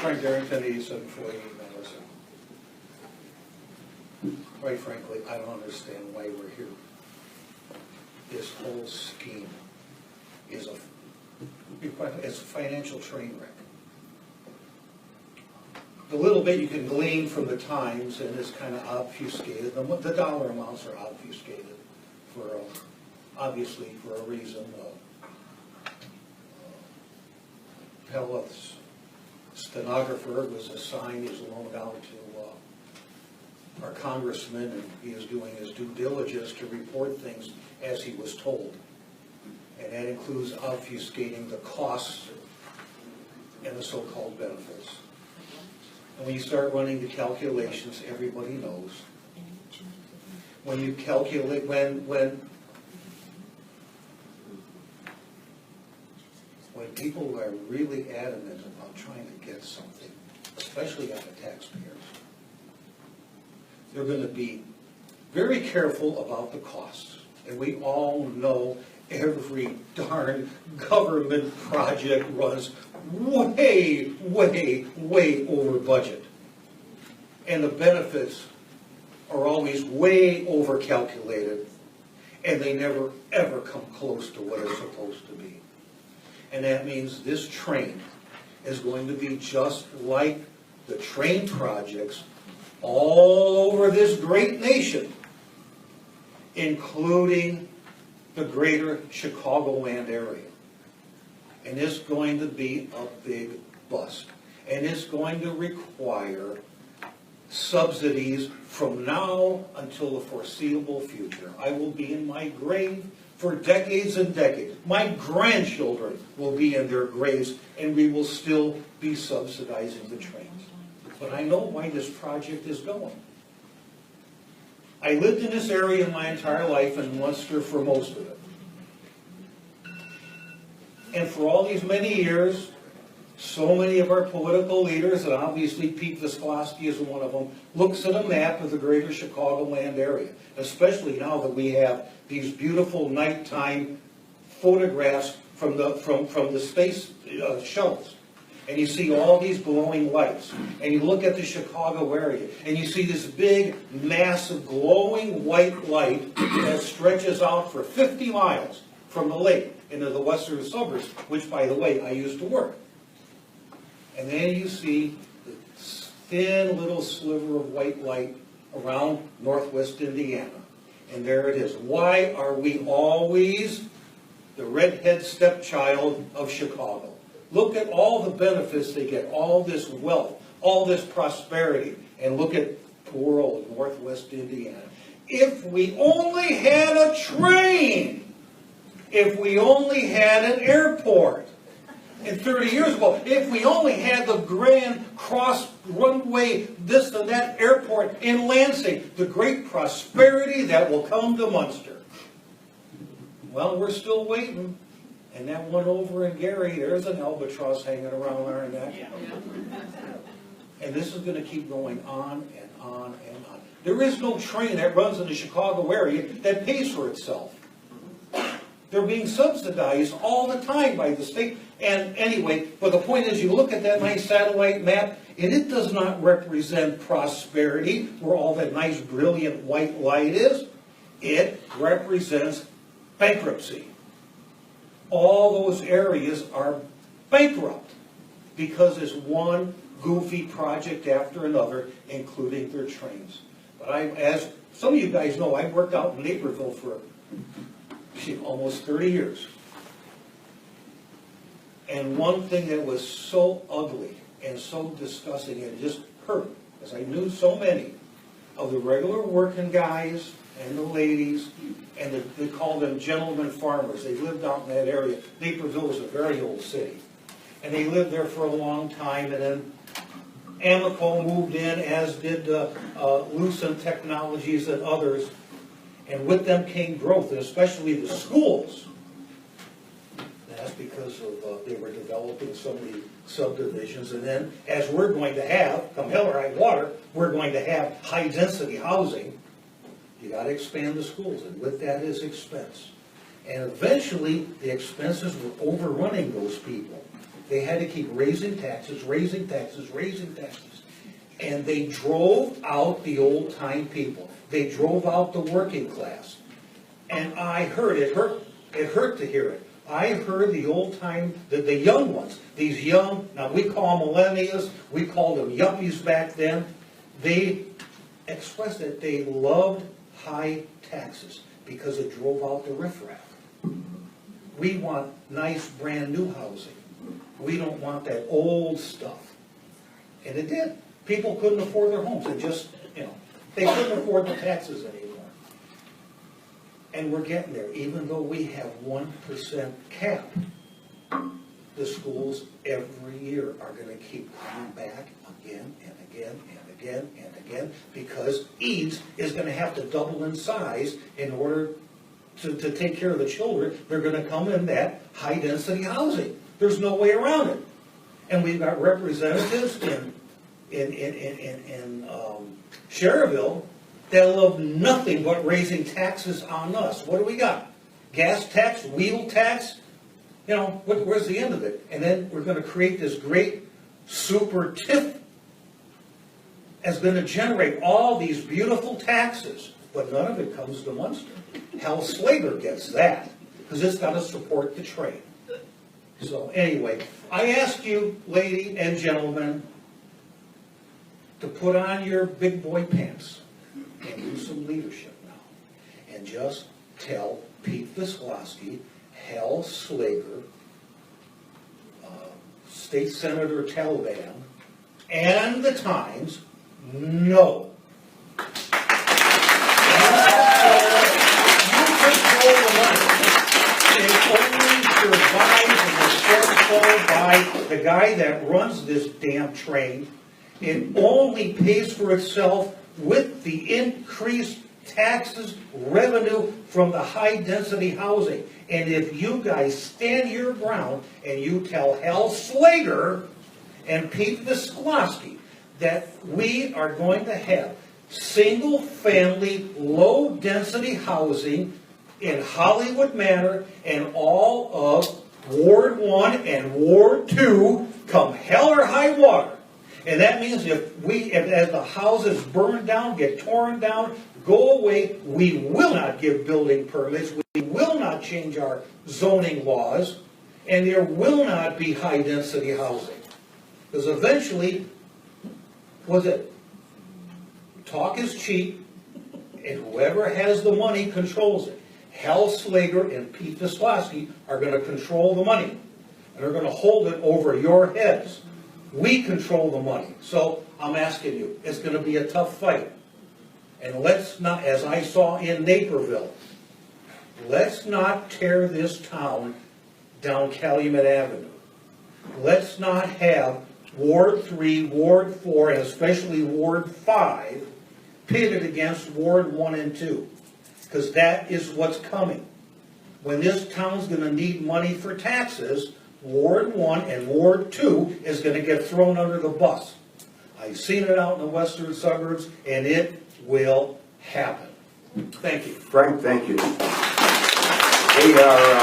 Frank Darrington, 8748 Madison. Quite frankly, I don't understand why we're here. This whole scheme is it's a financial train wreck. The little bit you can glean from the Times, and it's kind of obfuscated. The dollar amounts are obfuscated for obviously for a reason. Pellet's stenographer was assigned, he's loaned out to our congressman, and he is doing his due diligence to report things as he was told. And that includes obfuscating the costs and the so-called benefits. And when you start running the calculations, everybody knows. When you calculate, when people are really adamant about trying to get something, especially out of taxpayers, they're going to be very careful about the costs. And we all know every darn government project runs way, way, way over budget. And the benefits are always way over calculated, and they never ever come close to what it's supposed to be. And that means this train is going to be just like the train projects all over this great nation, including the greater Chicagoland area. And it's going to be a big bust. And it's going to require subsidies from now until the foreseeable future. I will be in my grave for decades and decades. My grandchildren will be in their graves, and we will still be subsidizing the trains. But I know why this project is going. I lived in this area my entire life, in Munster for most of it. And for all these many years, so many of our political leaders, and obviously Pete Visclosky is one of them, looks at a map of the greater Chicagoland area, especially now that we have these beautiful nighttime photographs from the space shuttles. And you see all these glowing lights. And you look at the Chicago area, and you see this big, massive, glowing white light that stretches out for 50 miles from the lake into the western suburbs, which, by the way, I used to work. And then you see the thin little sliver of white light around northwest Indiana. And there it is. Why are we always the redhead stepchild of Chicago? Look at all the benefits they get, all this wealth, all this prosperity, and look at poor old northwest Indiana. If we only had a train, if we only had an airport, and 30 years ago, if we only had the Grand Cross runway, this and that airport in Lansing, the great prosperity that will come to Munster. Well, we're still waiting. And that one over in Gary, there's an albatross hanging around our neck. And this is going to keep going on and on and on. There is no train that runs in the Chicago area that pays for itself. They're being subsidized all the time by the state. And anyway, but the point is, you look at that nice satellite map, and it does not represent prosperity, where all that nice, brilliant white light is. It represents bankruptcy. All those areas are bankrupt because it's one goofy project after another, including their trains. But as some of you guys know, I worked out in Naperville for almost 30 years. And one thing that was so ugly and so disgusting, and it just hurt, because I knew so many of the regular working guys and the ladies, and they called them gentlemen farmers. They lived out in that area. Naperville was a very old city. And they lived there for a long time, and then Amoco moved in, as did Lucent Technologies and others. And with them came growth, and especially the schools. And that's because of they were developing so many subdivisions. And then, as we're going to have, come hell or high water, we're going to have high-density housing. You got to expand the schools, and with that is expense. And eventually, the expenses were overrunning those people. they had to keep raising taxes, raising taxes, raising taxes. And they drove out the old-time people. They drove out the working class. And I heard, it hurt to hear it. I heard the old-time, the young ones, these young, now we call them millennials, we called them yuppies back then. They expressed that they loved high taxes because it drove out the riffraff. We want nice, brand-new housing. We don't want that old stuff. And it did. People couldn't afford their homes. It just, they couldn't afford the taxes anymore. And we're getting there. Even though we have 1% cap, the schools every year are going to keep coming back again and again and again and again because Eads is going to have to double in size in order to take care of the children. They're going to come in that high-density housing. There's no way around it. And we've got representatives in Cherville that love nothing but raising taxes on us. What do we got? Gas tax, wheel tax? Where's the end of it? And then we're going to create this great super TIF that's going to generate all these beautiful taxes, but none of it comes to Munster. Hal Slager gets that, because it's got to support the trade. So anyway, I ask you, ladies and gentlemen, to put on your big boy pants and do some leadership now. And just tell Pete Visclosky, Hal Slager, State Senator Taliban, and the Times, no. You control the money. It only survives and is controlled by the guy that runs this damn train. It only pays for itself with the increased taxes, revenue from the high-density housing. And if you guys stand your ground and you tell Hal Slager and Pete Visclosky that we are going to have single-family, low-density housing in Hollywood Manor and all of Ward 1 and Ward 2 come hell or high water. And that means if as the houses burn down, get torn down, go away, we will not give building permits, we will not change our zoning laws, and there will not be high-density housing. Because eventually, talk is cheap, and whoever has the money controls it. Hal Slager and Pete Visclosky are going to control the money, and they're going to hold it over your heads. We control the money. So I'm asking you, it's going to be a tough fight. And let's not, as I saw in Naperville, let's not tear this town down Calumet Avenue. Let's not have Ward 3, Ward 4, and especially Ward 5 pitted against Ward 1 and 2. Because that is what's coming. When this town's going to need money for taxes, Ward 1 and Ward 2 is going to get thrown under the bus. I've seen it out in the western suburbs, and it will happen. Thank you. Frank, thank you. We are...